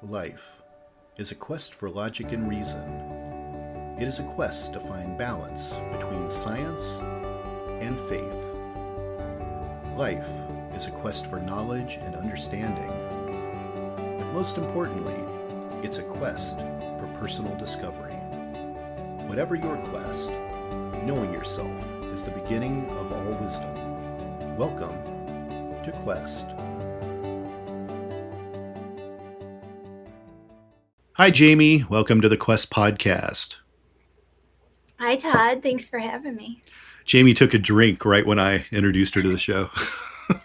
Life is a quest for logic and reason. It is a quest to find balance between science and faith. Life is a quest for knowledge and understanding. But most importantly, it's a quest for personal discovery. Whatever your quest, knowing yourself is the beginning of all wisdom. Welcome to Quest. Hi, Jamie. Welcome to the Quest podcast. Hi, Todd. Thanks for having me. Jamie took a drink right when I introduced her to the show.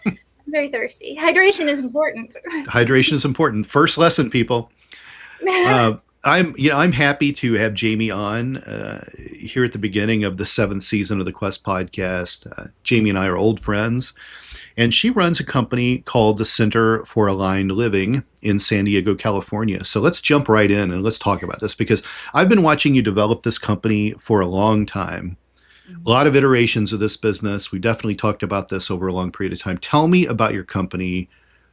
I'm very thirsty. Hydration is important. Hydration is important. First lesson, people. I'm happy to have Jamie on here at the beginning of the 7th season of the Quest podcast. Jamie and I are old friends, and she runs a company called the Center for Aligned Living in San Diego, California. So let's jump right in and let's talk about this, because I've been watching you develop this company for a long time. A lot of iterations of this business. We definitely talked about this over a long period of time. Tell me about your company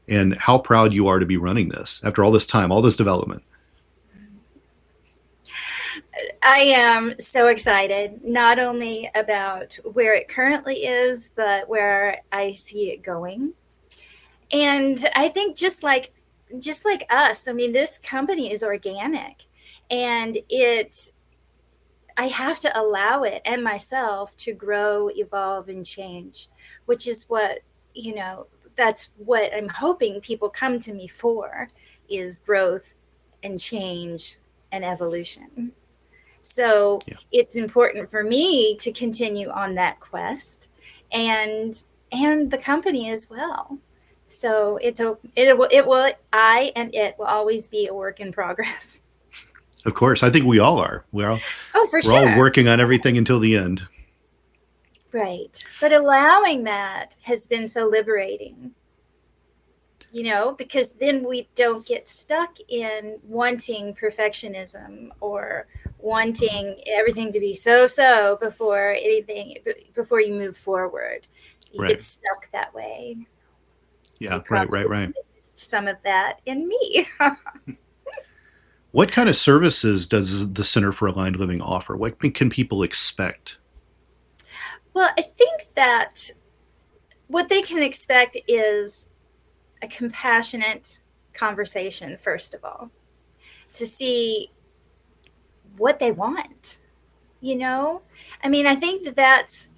and how proud you are to be running this after all this time, all this development. I am so excited, not only about where it currently is, but where I see it going. And I think just like us, I mean, this company is organic, and I have to allow it and myself to grow, evolve, and change, which is that's what I'm hoping people come to me for, is growth and change and evolution. So It's important for me to continue on that quest, and the company as well. So it will always be a work in progress. Of course, I think we all are. For we're sure. all working on everything until the end. Right. But allowing that has been so liberating, because then we don't get stuck in wanting perfectionism or wanting everything to be so before you move forward. You get stuck that way. Yeah, right. Some of that in me. What kind of services does the Center for Aligned Living offer? What can people expect? Well, I think that what they can expect is a compassionate conversation, first of all, to see what they want. I mean, I think that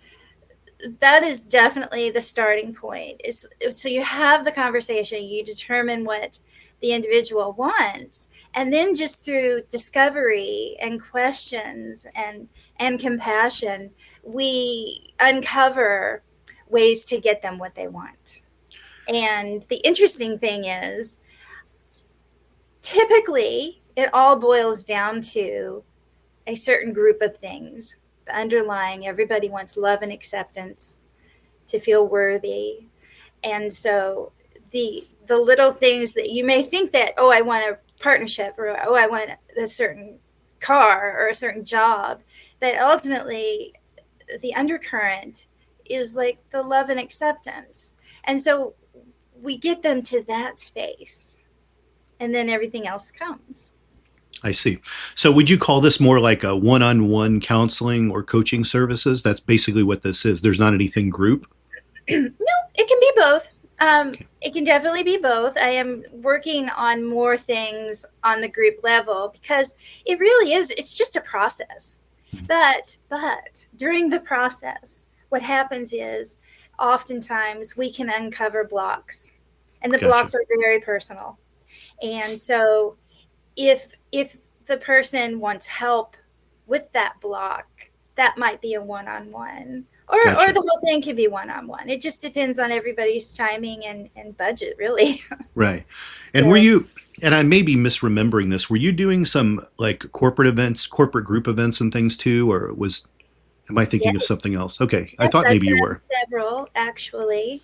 is definitely the starting point. So you have the conversation, you determine what the individual wants, and then just through discovery and questions and compassion, we uncover ways to get them what they want. And the interesting thing is, typically it all boils down to a certain group of things. The underlying, everybody wants love and acceptance, to feel worthy. And so the little things that you may think that, oh, I want a partnership, or oh, I want a certain car or a certain job, but ultimately the undercurrent is like the love and acceptance. And so we get them to that space, and then everything else comes. I see. So would you call this more like a one-on-one counseling or coaching services? That's basically what this is. There's not anything group? No, it can be both. Okay. It can definitely be both. I am working on more things on the group level, because it really is, it's just a process. Mm-hmm. But during the process, what happens is oftentimes we can uncover blocks, and the blocks are very personal. And so if the person wants help with that block, that might be a one-on-one, or the whole thing can be one-on-one. It just depends on everybody's timing and budget, really. Right. So, and were you, and I may be misremembering this, were you doing some like corporate events, corporate group events and things too, or am I thinking of something else? Okay. Yes, I thought maybe you were. Several, actually.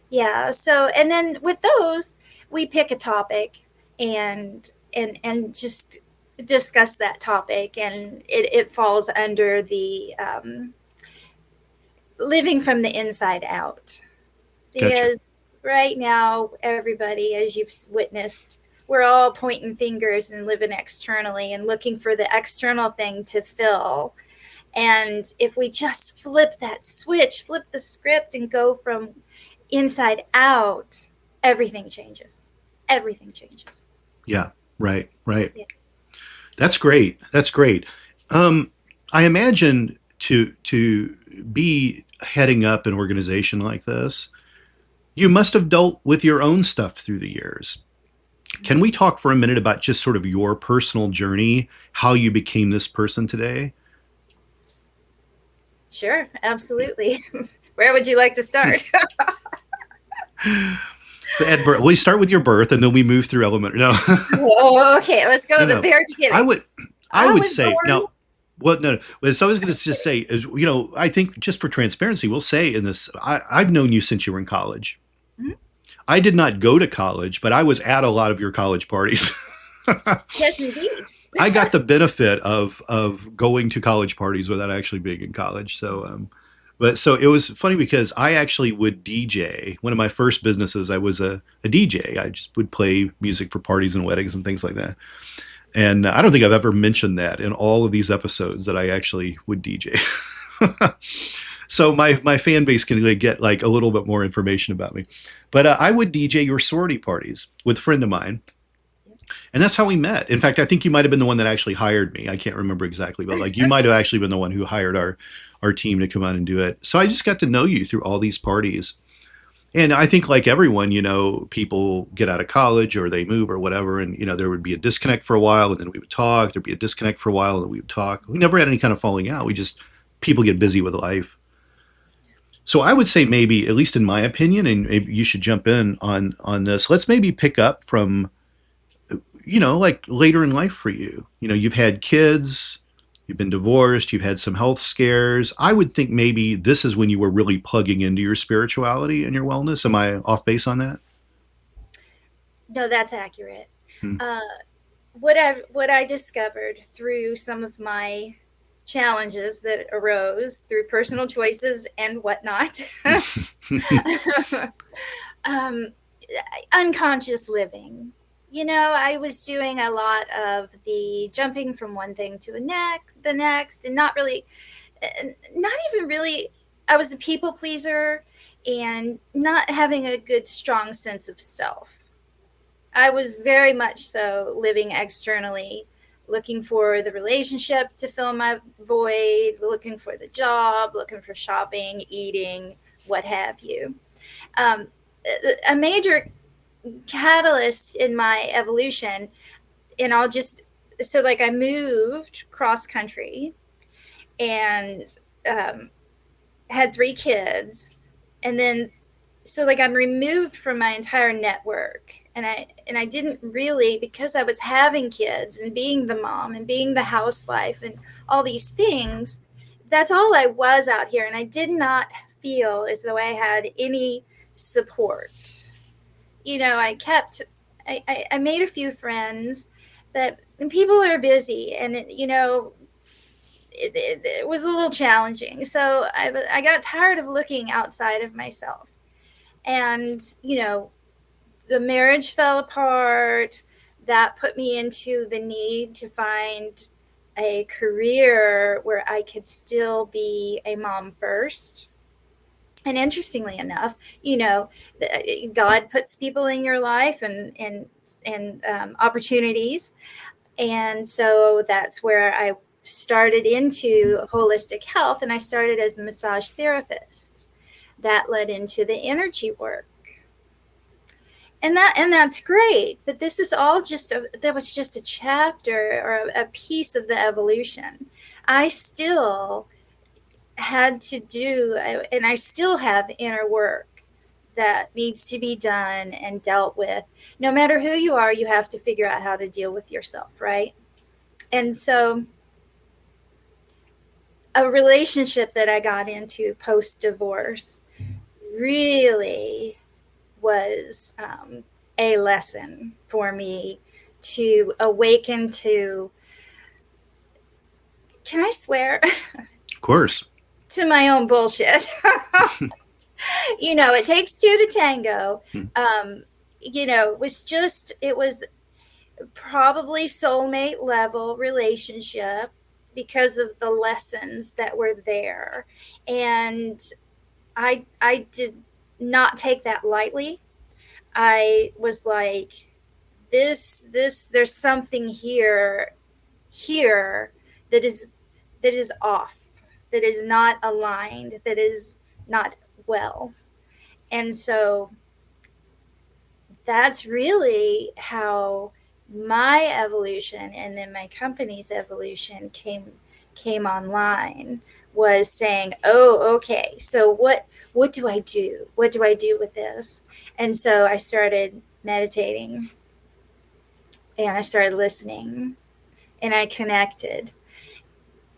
Yeah. So, and then with those, we pick a topic and just discuss that topic, and it falls under the living from the inside out, because right now everybody, as you've witnessed, we're all pointing fingers and living externally and looking for the external thing to fill. And if we just flip that switch, flip the script and go from inside out, everything changes. Everything changes. Yeah. Right. Right. Yeah. That's great. That's great. I imagine to be heading up an organization like this, you must have dealt with your own stuff through the years. Can we talk for a minute about just sort of your personal journey, how you became this person today? Sure, absolutely. Where would you like to start? At birth, we start with your birth, and then we move through elementary. No, Oh, okay, let's go no, to the no. very I beginning. would, I I would was say born. now. Well, no, no. Well, so I was going to just say is, I think just for transparency, we'll say in this, I've known you since you were in college. Mhm. I did not go to college, but I was at a lot of your college parties. Yes, indeed. I got the benefit of going to college parties without actually being in college. So, but so it was funny because I actually would DJ. One of my first businesses, I was a DJ. I just would play music for parties and weddings and things like that. And I don't think I've ever mentioned that in all of these episodes that I actually would DJ. So my fan base can like, get like a little bit more information about me. But I would DJ your sorority parties with a friend of mine. And that's how we met. In fact, I think you might have been the one that actually hired me. I can't remember exactly, but like you might have actually been the one who hired our team to come out and do it. So I just got to know you through all these parties. And I think like everyone, people get out of college or they move or whatever. And, there would be a disconnect for a while and then we would talk. There'd be a disconnect for a while and then we would talk. We never had any kind of falling out. People get busy with life. So I would say maybe, at least in my opinion, and maybe you should jump in on this, let's maybe pick up from, like later in life for you. You've had kids, you've been divorced, you've had some health scares. I would think maybe this is when you were really plugging into your spirituality and your wellness. Am I off base on that? No, that's accurate. Hmm. What I discovered through some of my challenges that arose through personal choices and whatnot, um, unconscious living. I was doing a lot of the jumping from one thing to the next, and not even really. I was a people pleaser and not having a good, strong sense of self. I was very much so living externally, looking for the relationship to fill my void, looking for the job, looking for shopping, eating, what have you. Um, a major catalyst in my evolution, and I moved cross country and had 3 kids, and then I'm removed from my entire network, and I didn't really, because I was having kids and being the mom and being the housewife and all these things. That's all I was out here, and I did not feel as though I had any support. I made a few friends, but people are busy, and it was a little challenging. So I got tired of looking outside of myself. And, the marriage fell apart. That put me into the need to find a career where I could still be a mom first. And interestingly enough, God puts people in your life and opportunities. And so that's where I started into holistic health, and I started as a massage therapist. That led into the energy work. And that's great, but this is all that was just a chapter or a piece of the evolution. I still had to do, and I still have inner work that needs to be done and dealt with. No matter who you are, you have to figure out how to deal with yourself, right? And so a relationship that I got into post-divorce really was a lesson for me to awaken to, can I swear? Of course. To my own bullshit. It takes two to tango. It was probably soulmate level relationship because of the lessons that were there. And I did not take that lightly. I was like, there's something here that is off, that is not aligned, that is not well. And so that's really how my evolution and then my company's evolution came online, was saying, oh, okay, so what do I do? What do I do with this? And so I started meditating, and I started listening, and I connected.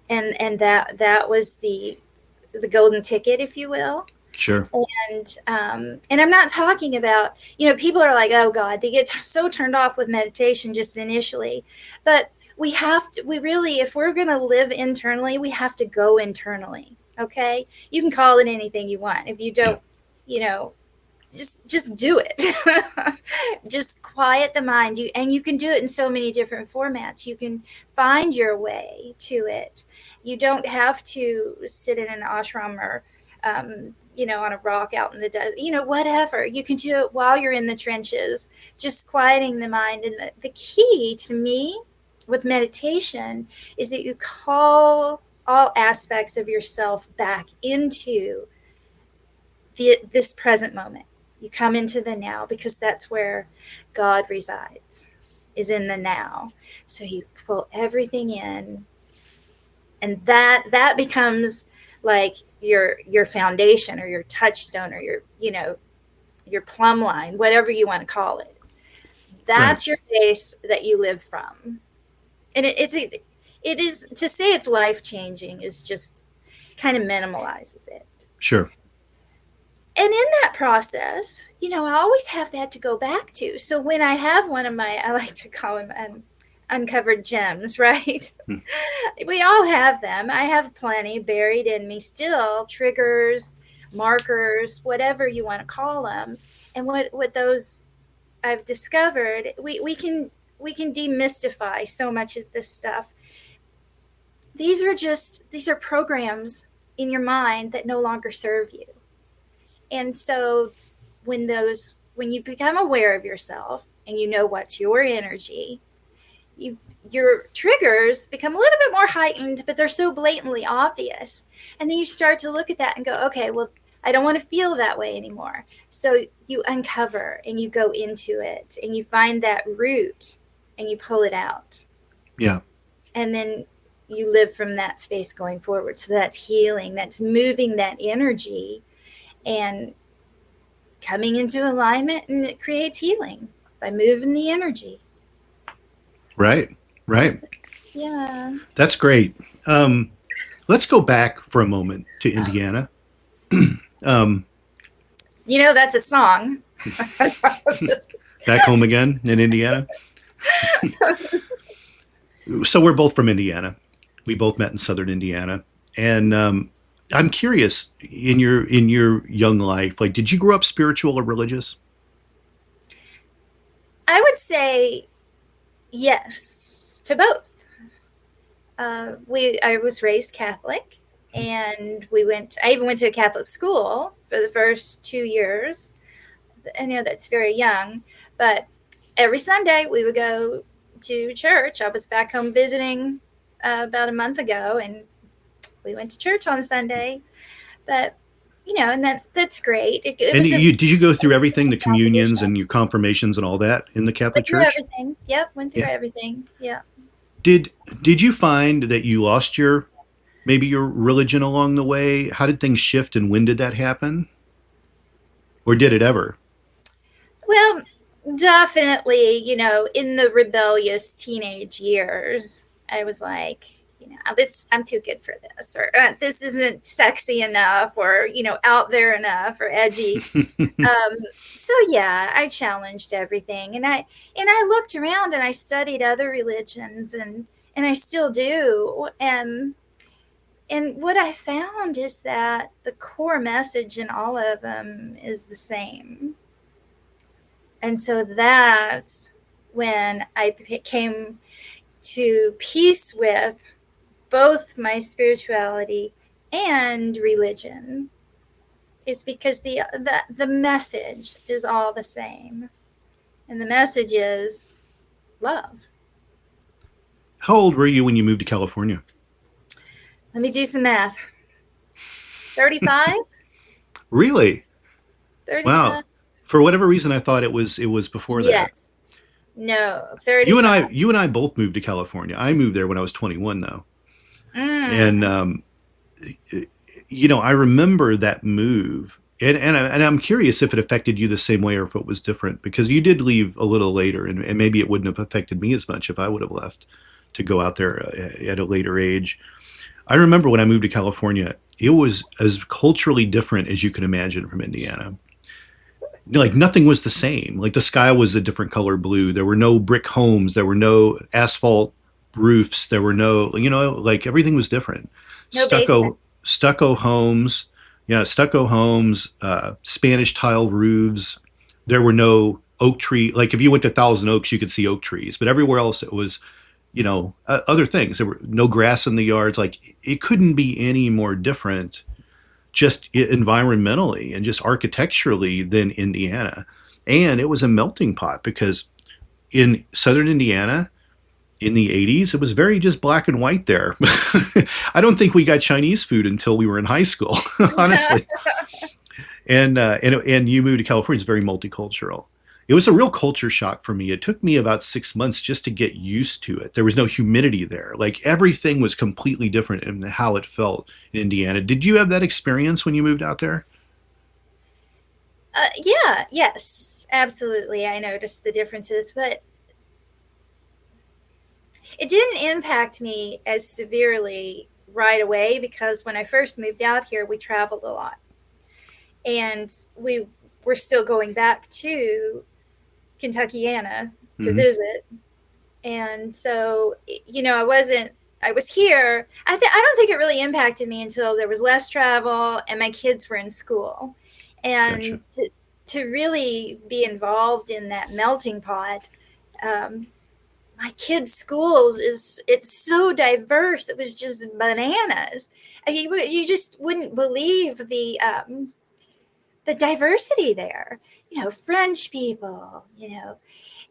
And that was the golden ticket, if you will. Sure. And I'm not talking about, people are like, oh God, they get so turned off with meditation just initially. But we really, if we're going to live internally, we have to go internally. Okay. You can call it anything you want. If you don't, you know, just do it. Just quiet the mind. And you can do it in so many different formats. You can find your way to it. You don't have to sit in an ashram or on a rock out in the desert, whatever. You can do it while you're in the trenches, just quieting the mind. And the key to me with meditation is that you call all aspects of yourself back into this present moment. You come into the now, because that's where God resides, is in the now. So you pull everything in, and that becomes like your foundation, or your touchstone, or your plumb line, whatever you want to call it. That's your base that you live from. And it is, to say it's life changing is just kind of minimalizes it. Sure. And in that process, I always have that to go back to. So when I have one of my, I like to call them uncovered gems, right? We all have them. I have plenty buried in me still, triggers, markers, whatever you want to call them. And what those I've discovered, we can demystify so much of this stuff. These are programs in your mind that no longer serve you. And so when you become aware of yourself and you know what's your energy, your triggers become a little bit more heightened, but they're so blatantly obvious. And then you start to look at that and go, okay, well, I don't want to feel that way anymore. So you uncover and you go into it and you find that root and you pull it out. Yeah. And then you live from that space going forward. So that's healing, that's moving that energy and coming into alignment, and it creates healing by moving the energy. Right. Yeah. That's great. Let's go back for a moment to Indiana. That's a song. Back home again in Indiana. So we're both from Indiana. We both met in Southern Indiana. And I'm curious, in your young life, like, did you grow up spiritual or religious? I would say yes to both. I was raised Catholic, and I even went to a Catholic school for the first 2 years. I know that's very young, but every Sunday we would go to church. I was back home visiting about a month ago, and we went to church on Sunday. But and that's great. Did you go through everything, the communions and your confirmations and all that in the Catholic Church? Went through everything. Yep, went through everything. Yeah. Did you find that you lost maybe your religion along the way? How did things shift, and when did that happen? Or did it ever? Well, definitely, in the rebellious teenage years, I was like, I'm too good for this, or this isn't sexy enough, or, out there enough, or edgy. So yeah, I challenged everything, and I looked around and I studied other religions, and I still do. And what I found is that the core message in all of them is the same. And so that's when I came to peace with both my spirituality and religion, is because the message is all the same, and the message is love. How old were you when you moved to California? Let me do some math. 35. Really? Wow. 35. For whatever reason, I thought it was before that. Yes. No, You and 35. I, you and I both moved to California. I moved there when I was 21, though, and Mm. I remember that move, and I'm curious if it affected you the same way or if it was different because you did leave a little later, and maybe it wouldn't have affected me as much if I would have left to go out there at a later age. I remember when I moved to California, it was as culturally different as you can imagine from Indiana. Like nothing was the same. Like the sky was a different color blue. There were no brick homes. There were no asphalt roofs. There were no, like everything was different. No basement. Stucco homes, stucco homes, Spanish tile roofs. There were no oak tree. Like if you went to Thousand Oaks, you could see oak trees, but everywhere else it was, other things. There were no grass in the yards. Like it couldn't be any more different just environmentally and just architecturally than Indiana. And it was a melting pot because in southern Indiana in the 80s, it was very just black and white there. I don't think we got Chinese food until we were in high school, honestly. And you moved to California, it's very multicultural. It was a real culture shock for me. It took me about 6 months just to get used to it. There was no humidity there. Like everything was completely different in how it felt in Indiana. Did you have that experience when you moved out there? Yeah, yes, absolutely. I noticed the differences, but it didn't impact me as severely right away because when I first moved out here, we traveled a lot. And we were still going back to Kentuckiana to Mm-hmm. visit. And so, I was here. I don't think it really impacted me until there was less travel and my kids were in school. Gotcha. And to really be involved in that melting pot, um, my kids' schools it's so diverse. It was just bananas. I mean, you just wouldn't believe the diversity there. French people,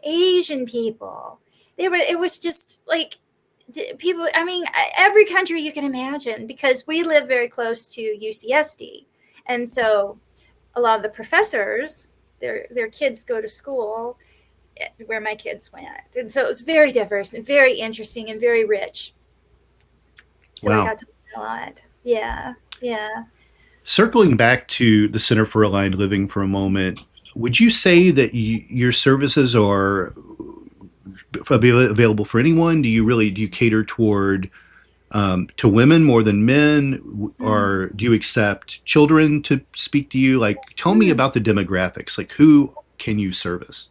Asian people. It was just like people. I mean, every country you can imagine because we live very close to UCSD, and so a lot of the professors, their kids go to school where my kids went, and so it was very diverse and very interesting and very rich. So I Wow. got to learn a lot. Yeah, yeah. Circling back to the Center for Aligned Living for a moment, would you say that your services are available for anyone? Do you cater toward to women more than men, Mm. or do you accept children to speak to you? Like, tell me Mm. about the demographics. Like, who can you service?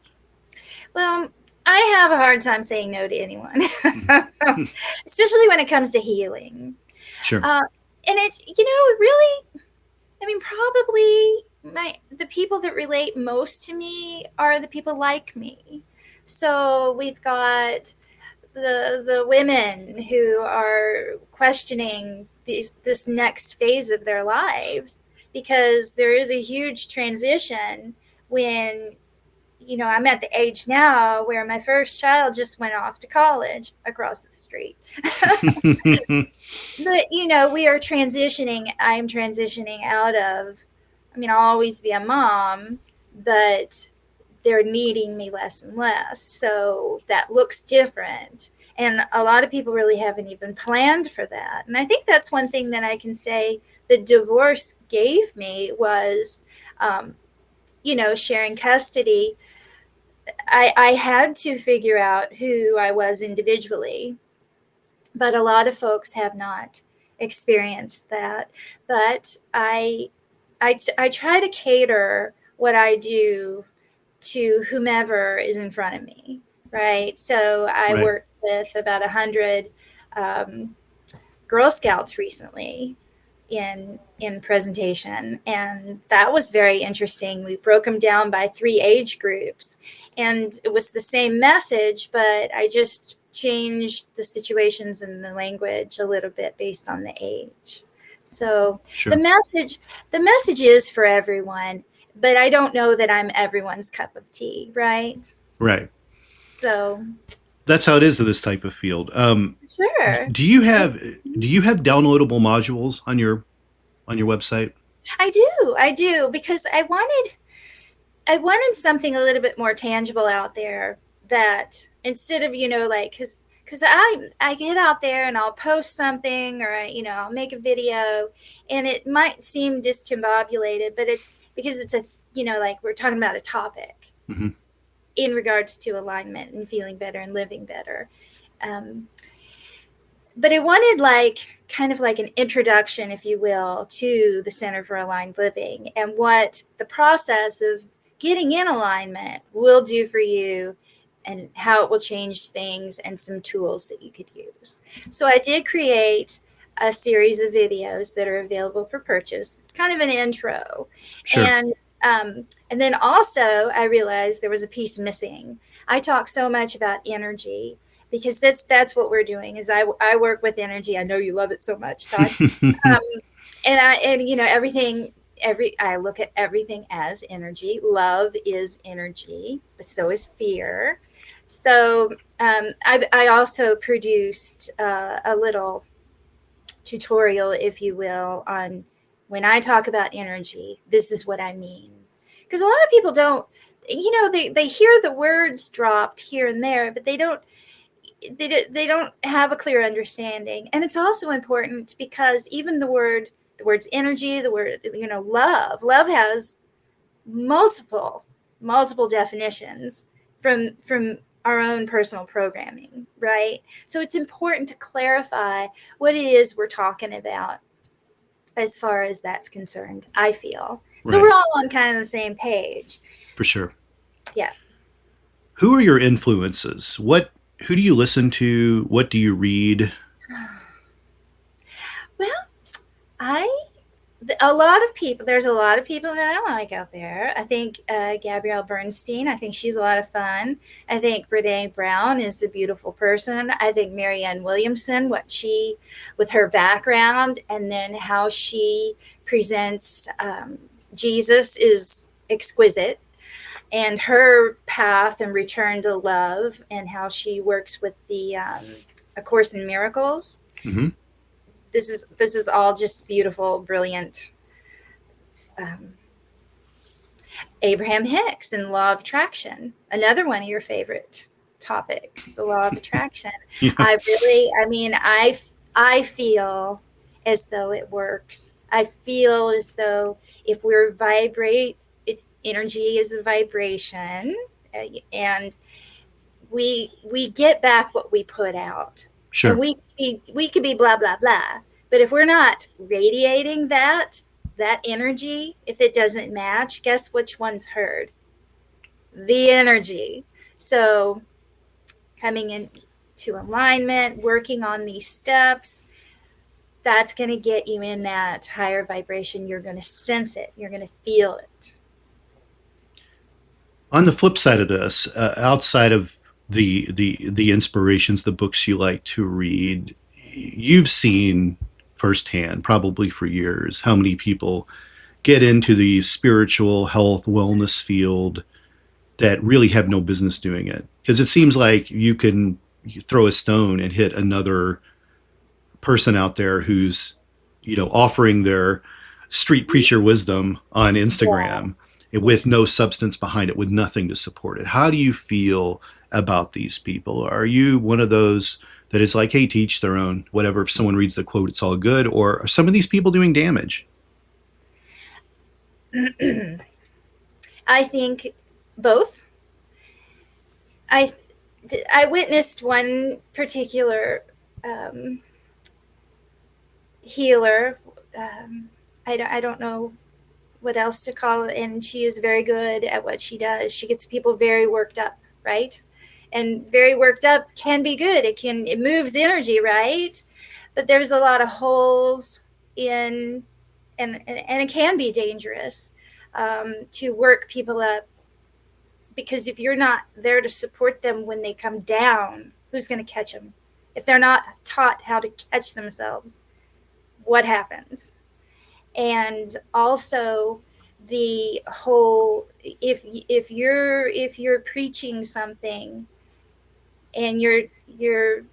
Well, I have a hard time saying no to anyone, Hmm. especially when it comes to healing. Sure. Uh, and really, I mean, probably the people that relate most to me are the people like me. So we've got the women who are questioning this next phase of their lives because there is a huge transition when I'm at the age now where my first child just went off to college across the street. But we are transitioning. I'm transitioning out of, I mean, I'll always be a mom, but they're needing me less and less. So that looks different. And a lot of people really haven't even planned for that. And I think that's one thing that I can say the divorce gave me was, um, sharing custody. I had to figure out who I was individually, but a lot of folks have not experienced that. But I try to cater what I do to whomever is in front of me, right? So I Right. worked with about 100 um, Girl Scouts recently, in presentation, and that was very interesting. We broke them down by 3 age groups, and it was the same message, but I just changed the situations and the language a little bit based on the age. So the Sure. message the message is for everyone, but I don't know that I'm everyone's cup of tea, right? Right. So That's how it is in this type of field. sure. Do you have downloadable modules on your website? I do because I wanted something a little bit more tangible out there, that instead of, like, because I get out there and I'll post something, or I'll make a video, and it might seem discombobulated, but it's because it's a, like, we're talking about a topic Hmm. in regards to alignment and feeling better and living better. Um, but I wanted, like, kind of like an introduction, if you will, to the Center for Aligned Living and what the process of getting in alignment will do for you, and how it will change things, and some tools that you could use. So I did create a series of videos that are available for purchase. It's kind of an intro. Sure. And then also I realized there was a piece missing. I talk so much about energy, because that's what we're doing. Is I work with energy. I know you love it so much, Todd. Um, and everything, I look at everything as energy. Love is energy, but so is fear. So I also produced a little tutorial, if you will, on when I talk about energy, this is what I mean. Because a lot of people don't, they hear the words dropped here and there, but they don't have a clear understanding. And it's also important because even the words energy, the word, love has multiple definitions from our own personal programming, right? So it's important to clarify what it is we're talking about as far as that's concerned, I feel. So Right. we're all on kind of the same page. For sure. Yeah. Who are your influences? Who do you listen to? What do you read? Well, I a lot of people, there's a lot of people that I like out there. I think Gabrielle Bernstein, I think she's a lot of fun. I think Brene Brown is a beautiful person. I think Marianne Williamson, with her background and then how she presents Jesus, is exquisite. And her path and return to love, and how she works with the A Course in Miracles. Hmm. This is all just beautiful, brilliant. Um, Abraham Hicks and Law of Attraction, another one of your favorite topics, the Law of Attraction. Yeah. I feel as though it works. I feel as though if we're vibrate, it's energy is a vibration, and we get back what we put out. And Sure. we could be blah blah blah, but if we're not radiating that energy, if it doesn't match, guess which one's heard? The energy. So coming into alignment, working on these steps, that's going to get you in that higher vibration. You're going to sense it, you're going to feel it. On the flip side of this, outside of the inspirations, the books you like to read, you've seen firsthand, probably for years, how many people get into the spiritual health wellness field that really have no business doing it. Because it seems like you throw a stone and hit another person out there who's, offering their street preacher wisdom on Yeah. Instagram with Yes. no substance behind it, with nothing to support it. How do you feel about these people? Are you one of those that is like, hey, teach their own, whatever, if someone reads the quote, it's all good? Or are some of these people doing damage? I think both. I I witnessed one particular um, healer. I don't know what else to call it, and she is very good at what she does. She gets people very worked up, right? And very worked up can be good. It moves energy, right? But there's a lot of holes in, and it can be dangerous to work people up, because if you're not there to support them when they come down, who's going to catch them? If they're not taught how to catch themselves, what happens? And also the whole, if you're preaching something and you're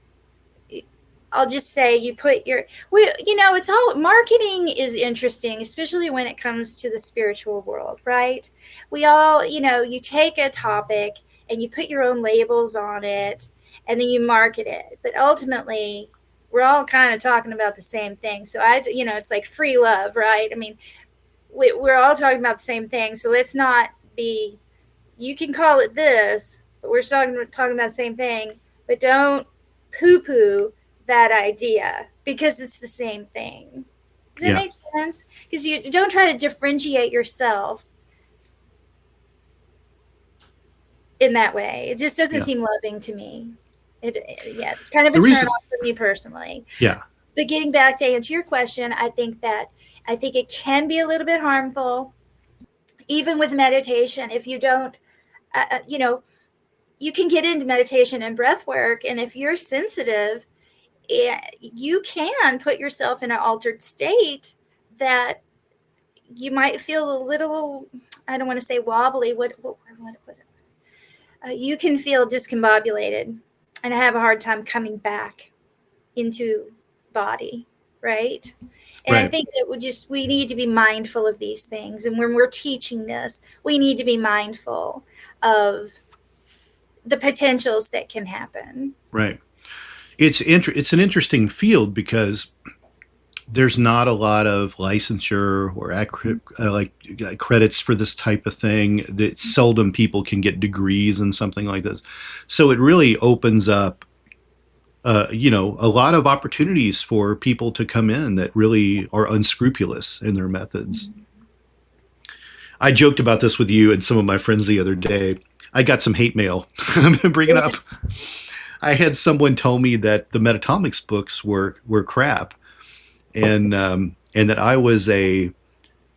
I'll just say you put your, well, it's all, marketing is interesting, especially when it comes to the spiritual world, right? We all, you take a topic and you put your own labels on it and then you market it. But ultimately, we're all kind of talking about the same thing. So it's like free love, right? I mean, we're all talking about the same thing. So let's not be, you can call it this, but we're talking about the same thing, but don't poo-poo that idea, because it's the same thing. Does that Yeah. make sense? Because you don't try to differentiate yourself in that way. It just doesn't Yeah. seem loving to me. It's kind of The a turn reason, off for me personally. yeah, But getting back to answer your question, I think it can be a little bit harmful, even with meditation. If you don't, you can get into meditation and breath work, and if you're sensitive, you can put yourself in an altered state that you might feel a little, I don't want to say wobbly, you can feel discombobulated and have a hard time coming back into body, right? And I right, think that we need to be mindful of these things. And when we're teaching this, we need to be mindful of the potentials that can happen. right. It's an interesting field because there's not a lot of licensure or credits for this type of thing. That seldom people can get degrees in something like this, so it really opens up, a lot of opportunities for people to come in that really are unscrupulous in their methods. I joked about this with you and some of my friends the other day. I got some hate mail. I'm going to bring it up. I had someone tell me that the Metatomics books were crap, and that I was a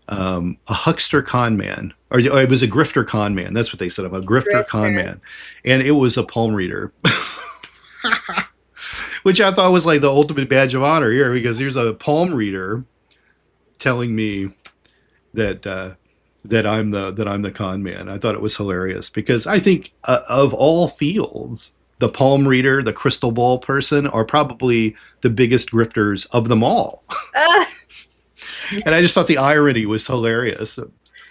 huckster con man, or I was a grifter con man. That's what they said. I'm a grifter con man, and it was a palm reader, which I thought was like the ultimate badge of honor here, because here's a palm reader telling me that that I'm the con man. I thought it was hilarious, because I think of all fields, the palm reader, the crystal ball person, are probably the biggest grifters of them all. And I just thought the irony was hilarious.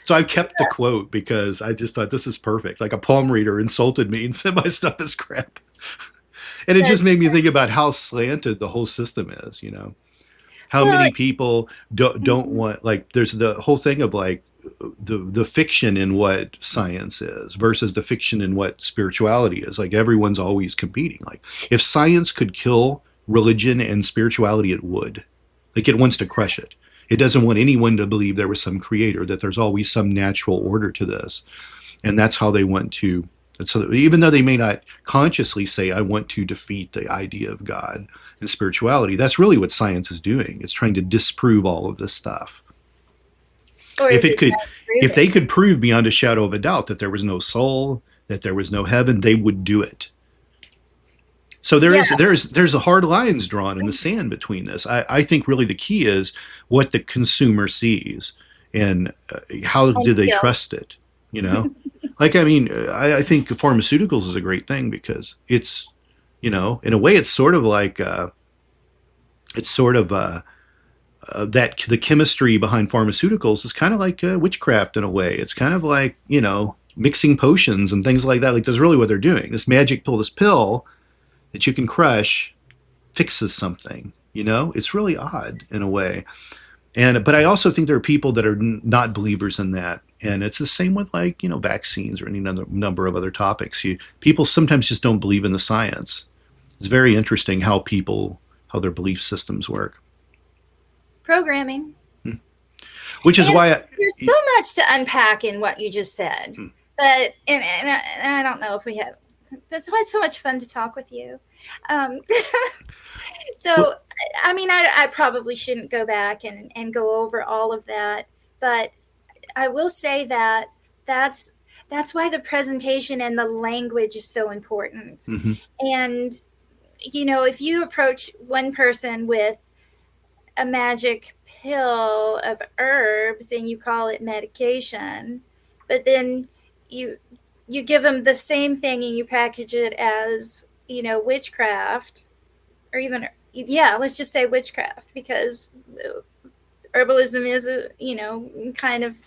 So I kept the quote because I just thought this is perfect. Like, a palm reader insulted me and said my stuff is crap. And it just made me think about how slanted the whole system is, How many people don't want, like, there's the whole thing of like the fiction in what science is versus the fiction in what spirituality is. Like, everyone's always competing. Like, if science could kill religion and spirituality, it would. Like, it wants to crush it. It doesn't want anyone to believe there was some creator, that there's always some natural order to this. And that's how they want to. So even though they may not consciously say, I want to defeat the idea of God and spirituality, that's really what science is doing. It's trying to disprove all of this stuff. Or If they could prove beyond a shadow of a doubt that there was no soul, that there was no heaven, they would do it. So there's a hard lines drawn in the sand between this. I think really the key is what the consumer sees, and how do they trust it, Like, I mean, I think pharmaceuticals is a great thing, because it's, in a way, it's sort of like, that the chemistry behind pharmaceuticals is kind of like witchcraft in a way. It's kind of like, mixing potions and things like that. Like, that's really what they're doing. This magic pill, this pill that you can crush, fixes something, It's really odd in a way. But I also think there are people that are not believers in that. And it's the same with, like, vaccines or any number of other topics. People sometimes just don't believe in the science. It's very interesting how their belief systems work. Programming. Which is why there's so much to unpack in what you just said. But and I don't know if we have That's why it's so much fun to talk with you. Um, so, I mean, I probably shouldn't go back and go over all of that, but I will say that that's that's why the presentation and the language is so important. Mm-hmm. And if you approach one person with a magic pill of herbs and you call it medication, but then you you give them the same thing and you package it as witchcraft, or even, yeah, let's just say witchcraft, because herbalism is a kind of,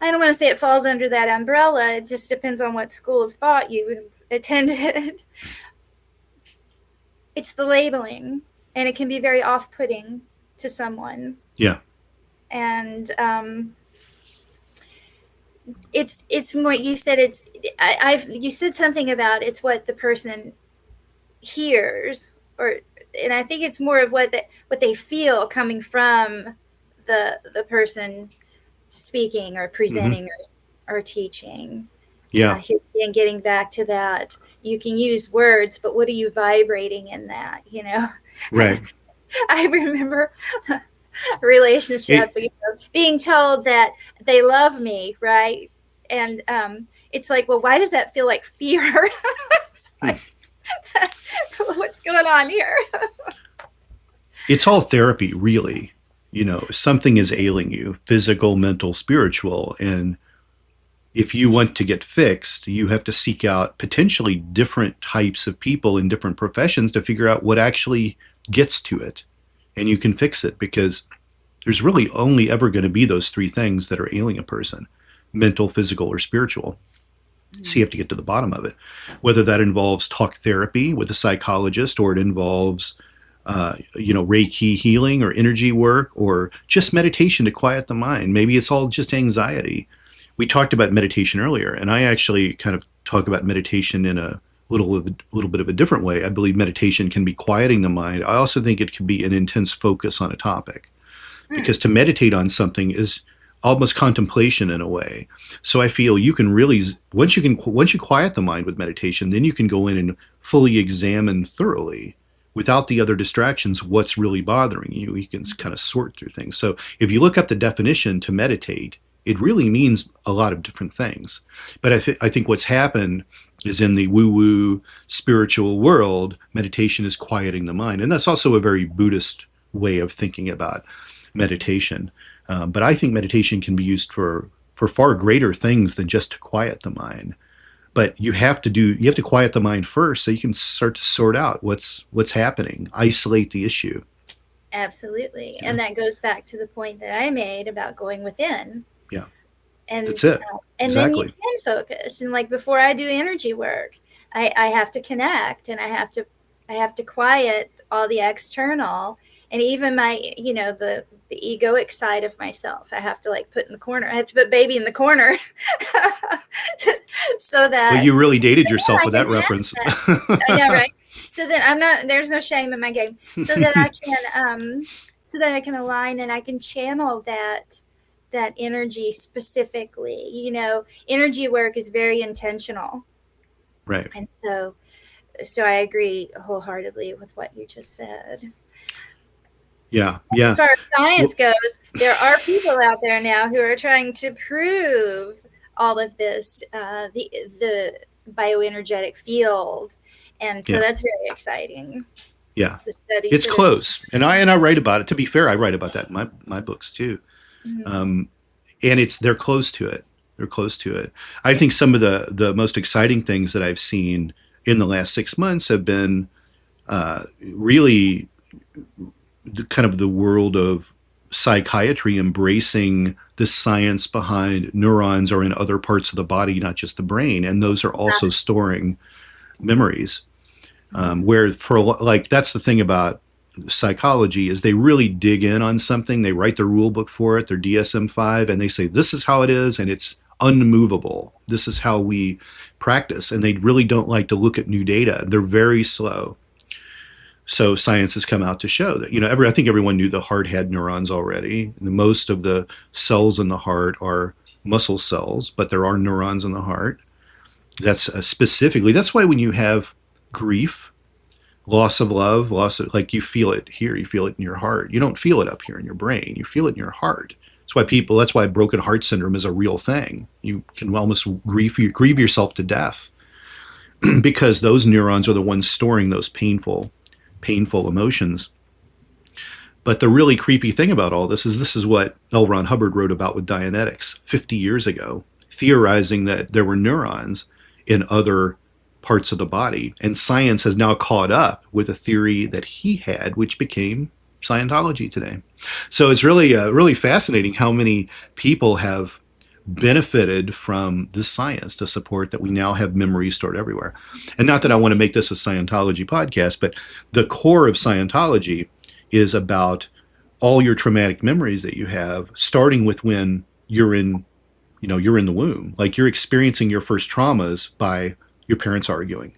I don't want to say it falls under that umbrella. It just depends on what school of thought you've attended. It's the labeling, and it can be very off-putting to someone. Yeah. And it's what you said. You said something about it's what the person hears, and I think it's more of what they feel coming from the person speaking or presenting, or teaching. Yeah. And getting back to that, you can use words, but what are you vibrating in that? Right. I remember a relationship, being told that they love me, right? And it's like, well, why does that feel like fear? It's like, what's going on here? It's all therapy, really. Something is ailing you, physical, mental, spiritual. And if you want to get fixed, you have to seek out potentially different types of people in different professions to figure out what actually gets to it. And you can fix it, because there's really only ever going to be those three things that are ailing a person: mental, physical, or spiritual. So you have to get to the bottom of it, whether that involves talk therapy with a psychologist, or it involves Reiki healing or energy work, or just meditation to quiet the mind. Maybe it's all just anxiety. We talked about meditation earlier, and I actually kind of talk about meditation in a little bit of a different way. I believe meditation can be quieting the mind. I also think it can be an intense focus on a topic, because to meditate on something is almost contemplation in a way. So I feel you can really, once you quiet the mind with meditation, then you can go in and fully examine thoroughly, without the other distractions, what's really bothering you. You can kind of sort through things. So if you look up the definition to meditate, it really means a lot of different things. But I think what's happened is, in the woo-woo spiritual world, meditation is quieting the mind. And that's also a very Buddhist way of thinking about meditation. But I think meditation can be used for far greater things than just to quiet the mind. But you have to quiet the mind first, so you can start to sort out what's happening, isolate the issue. Absolutely. Yeah. And that goes back to the point that I made about going within. Yeah. And that's it. And exactly. Then you can focus. And like before I do energy work, I have to connect, and I have to quiet all the external, and even my, the egoic side of myself. I have to put in the corner. I have to put baby in the corner so that. Well, you really dated yourself with that reference. I know, right? So that there's no shame in my game. So that I can align, and I can channel that energy specifically. Energy work is very intentional. Right. And so I agree wholeheartedly with what you just said. Yeah. As far as science goes, there are people out there now who are trying to prove all of this, the bioenergetic field, and so that's very exciting. Yeah, the studies it's close, and I write about it. To be fair, I write about that in my books too, and they're close to it. They're close to it. I think some of the most exciting things that I've seen in the last 6 months have been really kind of the world of psychiatry embracing the science behind neurons or in other parts of the body, not just the brain, and those are also storing memories. Where that's the thing about psychology, is they really dig in on something. They write their rule book for it, their DSM-5, and they say, this is how it is, and it's unmovable. This is how we practice. And they really don't like to look at new data. They're very slow. So science has come out to show that, I think everyone knew the heart had neurons already. And most of the cells in the heart are muscle cells, but there are neurons in the heart. That's specifically, that's why when you have grief, loss of love, loss of, like, you feel it here, you feel it in your heart. You don't feel it up here in your brain, you feel it in your heart. That's why broken heart syndrome is a real thing. You can almost grieve yourself to death because those neurons are the ones storing those painful emotions. But the really creepy thing about all this is what L. Ron Hubbard wrote about with Dianetics 50 years ago, theorizing that there were neurons in other parts of the body. And science has now caught up with a theory that he had, which became Scientology today. So it's really fascinating how many people have benefited from this science to support that we now have memories stored everywhere. And not that I want to make this a Scientology podcast, but the core of Scientology is about all your traumatic memories that you have, starting with when you're in the womb. Like, you're experiencing your first traumas by your parents arguing,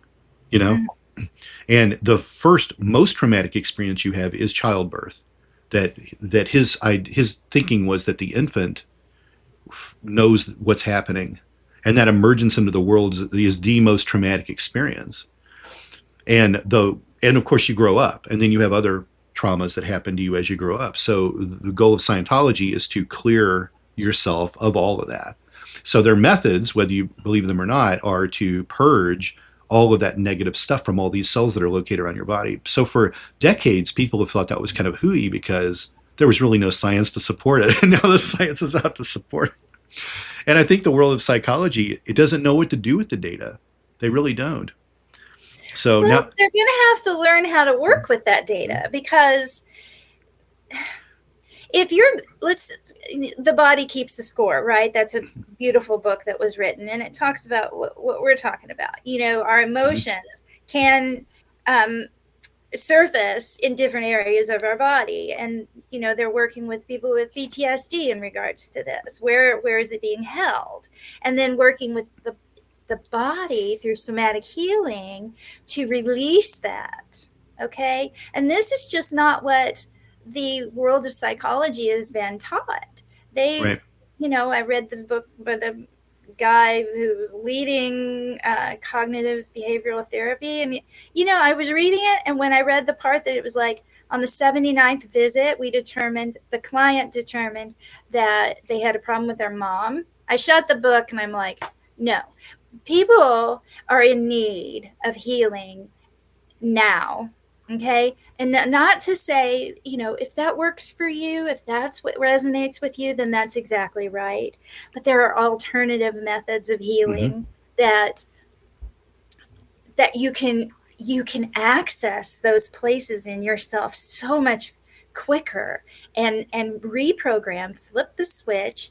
you know? Mm-hmm. And the first most traumatic experience you have is childbirth. That his thinking was that the infant knows what's happening, and that emergence into the world is the most traumatic experience. And of course you grow up, and then you have other traumas that happen to you as you grow up. So the goal of Scientology is to clear yourself of all of that. So their methods, whether you believe them or not, are to purge all of that negative stuff from all these cells that are located around your body. So for decades, people have thought that was kind of hooey because there was really no science to support it. And now the science is out to support it. And I think the world of psychology, it doesn't know what to do with the data. They really don't. So well, now they're going to have to learn how to work with that data, because if the body keeps the score, right? That's a beautiful book that was written, and it talks about what we're talking about. Our emotions can surface in different areas of our body, and they're working with people with PTSD in regards to this. Where is it being held? And then working with the body through somatic healing to release that. Okay, and this is just not what the world of psychology has been taught. Right. I read the book by the guy who was leading cognitive behavioral therapy, and I was reading it, and when I read the part that it was like on the 79th visit, the client determined that they had a problem with their mom, I shut the book and I'm like, no, people are in need of healing now. Okay. And not to say, if that works for you, if that's what resonates with you, then that's exactly right. But there are alternative methods of healing that you can access those places in yourself so much quicker and reprogram, flip the switch,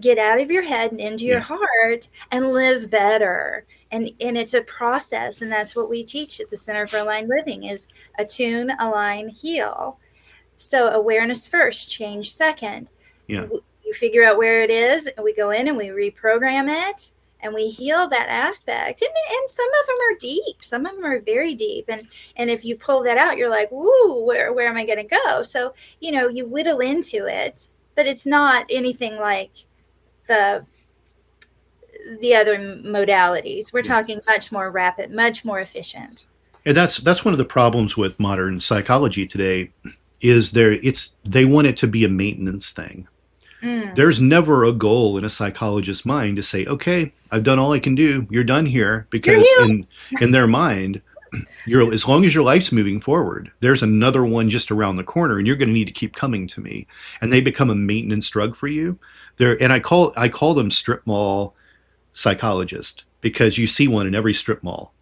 get out of your head and into your heart and live better. And it's a process. And that's what we teach at the Center for Aligned Living is attune, align, heal. So awareness first, change second. Yeah. You figure out where it is, and we go in and we reprogram it and we heal that aspect. And some of them are deep. Some of them are very deep. And if you pull that out, you're like, woo, where am I going to go? So, you whittle into it, but it's not anything like the other modalities. We're talking much more rapid, much more efficient. And that's one of the problems with modern psychology today is they want it to be a maintenance thing. There's never a goal in a psychologist's mind to say, okay, I've done all I can do. You're done here, because in their mind, as long as your life's moving forward, there's another one just around the corner, and you're going to need to keep coming to me. And they become a maintenance drug for you. And I call them strip mall psychologists, because you see one in every strip mall,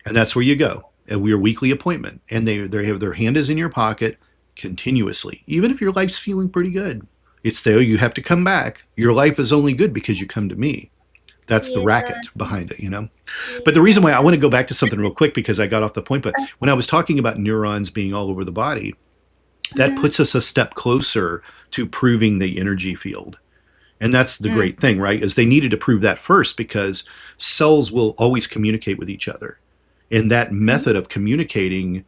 and that's where you go at your weekly appointment, and they have their hand is in your pocket continuously, even if your life's feeling pretty good. It's there. You have to come back. Your life is only good because you come to me. That's the racket behind it, But the reason why I want to go back to something real quick, because I got off the point, but when I was talking about neurons being all over the body, that puts us a step closer to proving the energy field. And that's the great thing, right? Is they needed to prove that first, because cells will always communicate with each other. And that method of communicating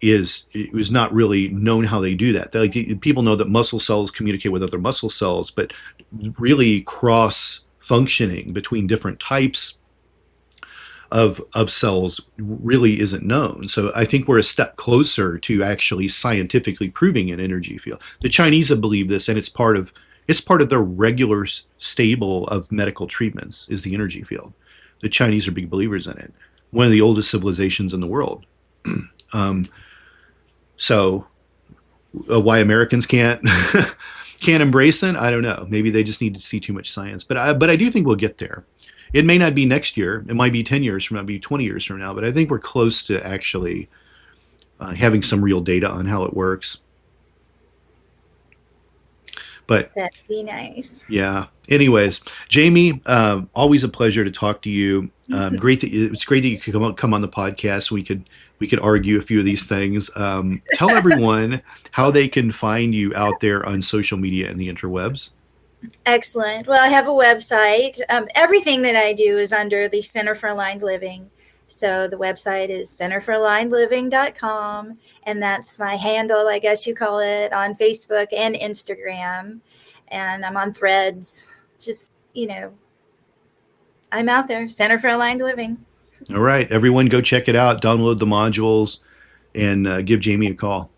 it was not really known how they do that. People know that muscle cells communicate with other muscle cells, but really cross functioning between different types of cells really isn't known. So I think we're a step closer to actually scientifically proving an energy field. The Chinese have believed this, and it's part of their regular stable of medical treatments is the energy field. The Chinese are big believers in it. One of the oldest civilizations in the world. So why Americans can't can't embrace it, I don't know. Maybe they just need to see too much science. But I do think we'll get there. It may not be next year. It might be 10 years from now, maybe 20 years from now. But I think we're close to actually having some real data on how it works. But that'd be nice. Yeah. Anyways, Jamye, always a pleasure to talk to you. It's great that you could come on the podcast. We could argue a few of these things. Tell everyone how they can find you out there on social media and the interwebs. Excellent. Well, I have a website. Everything that I do is under the Center for Aligned Living. So the website is centerforalignedliving.com, and that's my handle, I guess you call it, on Facebook and Instagram. And I'm on Threads. Just, I'm out there, Center for Aligned Living. All right. Everyone go check it out. Download the modules and give Jamye a call.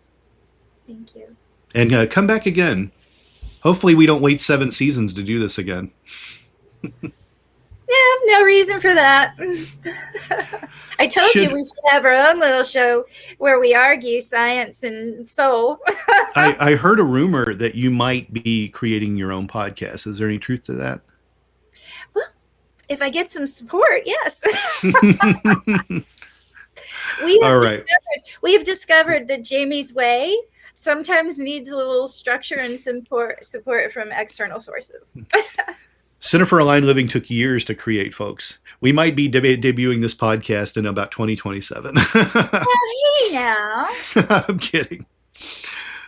Thank you. And come back again. Hopefully we don't wait 7 seasons to do this again. Yeah, no reason for that. I told you we should have our own little show where we argue science and soul. I heard a rumor that you might be creating your own podcast. Is there any truth to that? Well, if I get some support, yes. We have discovered that Jamie's way sometimes needs a little structure and support from external sources. Center for Aligned Living took years to create, folks. We might be debuting this podcast in about 2027. Hey now.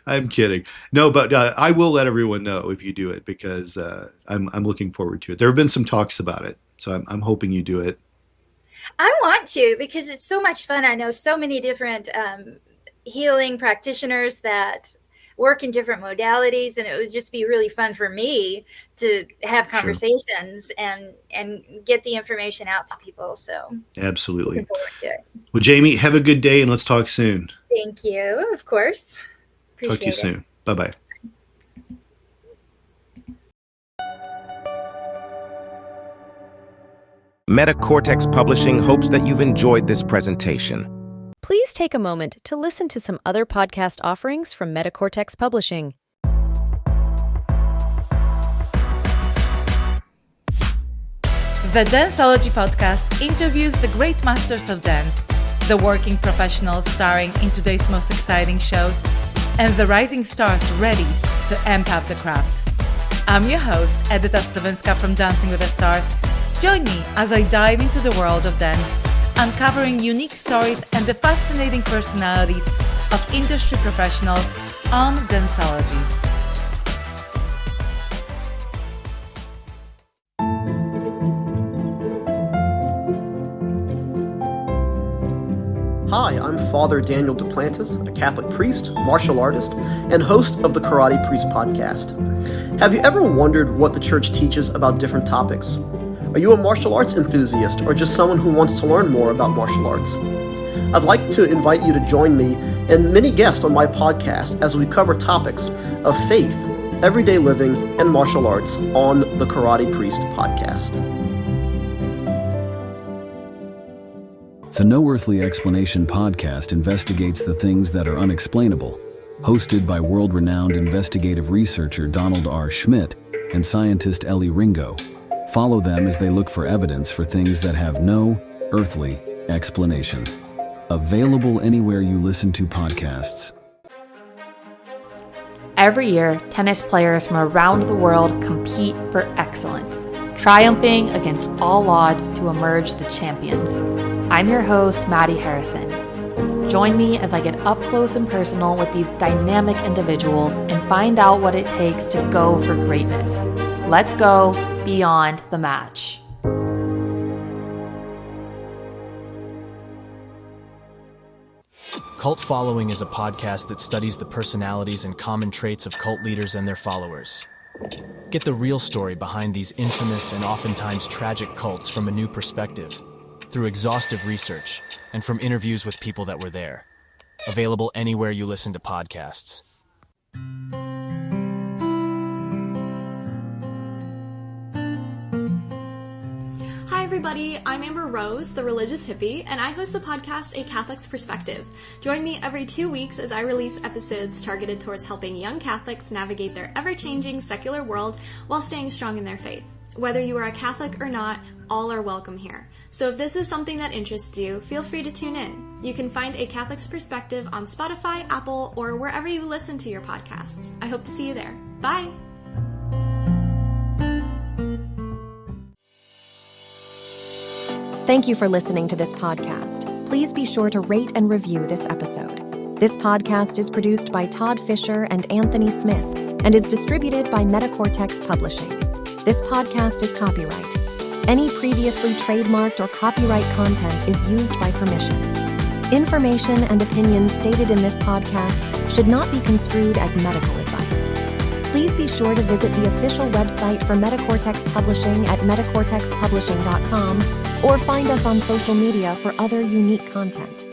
I'm kidding. No, but I will let everyone know if you do it, because I'm looking forward to it. There have been some talks about it, so I'm hoping you do it. I want to, because it's so much fun. I know so many different healing practitioners that work in different modalities, and it would just be really fun for me to have conversations and get the information out to people. So absolutely. Looking forward to it. Well, Jamye, have a good day, and let's talk soon. Thank you. Of course. Appreciate Talk to you soon. Bye-bye. MetaCortex Publishing hopes that you've enjoyed this presentation. Please take a moment to listen to some other podcast offerings from MetaCortex Publishing. The Danceology podcast interviews the great masters of dance, the working professionals starring in today's most exciting shows, and the rising stars ready to amp up the craft. I'm your host, Edyta Stawenska from Dancing with the Stars. Join me as I dive into the world of dance, uncovering unique stories and the fascinating personalities of industry professionals on Danceology. Hi, I'm Father Daniel Duplantis, a Catholic priest, martial artist, and host of the Karate Priest podcast. Have you ever wondered what the church teaches about different topics? Are you a martial arts enthusiast or just someone who wants to learn more about martial arts? I'd like to invite you to join me and many guests on my podcast as we cover topics of faith, everyday living, and martial arts on the Karate Priest podcast. The No Earthly Explanation podcast investigates the things that are unexplainable, hosted by world-renowned investigative researcher Donald R. Schmidt and scientist Ellie Ringo. Follow them as they look for evidence for things that have no earthly explanation. Available anywhere you listen to podcasts. Every year, tennis players from around the world compete for excellence, triumphing against all odds to emerge the champions. I'm your host, Maddie Harrison. Join me as I get up close and personal with these dynamic individuals and find out what it takes to go for greatness. Let's go beyond the match. Cult Following is a podcast that studies the personalities and common traits of cult leaders and their followers. Get the real story behind these infamous and oftentimes tragic cults from a new perspective. through exhaustive research, and from interviews with people that were there. Available anywhere you listen to podcasts. Hi everybody, I'm Amber Rose, the religious hippie, and I host the podcast A Catholic's Perspective. Join me every 2 weeks as I release episodes targeted towards helping young Catholics navigate their ever-changing secular world while staying strong in their faith. Whether you are a Catholic or not, all are welcome here. So if this is something that interests you, feel free to tune in. You can find A Catholic's Perspective on Spotify, Apple, or wherever you listen to your podcasts. I hope to see you there. Bye! Thank you for listening to this podcast. Please be sure to rate and review this episode. This podcast is produced by Todd Fisher and Anthony Smith and is distributed by Metacortex Publishing. This podcast is copyright. Any previously trademarked or copyright content is used by permission. Information and opinions stated in this podcast should not be construed as medical advice. Please be sure to visit the official website for Metacortex Publishing at metacortexpublishing.com or find us on social media for other unique content.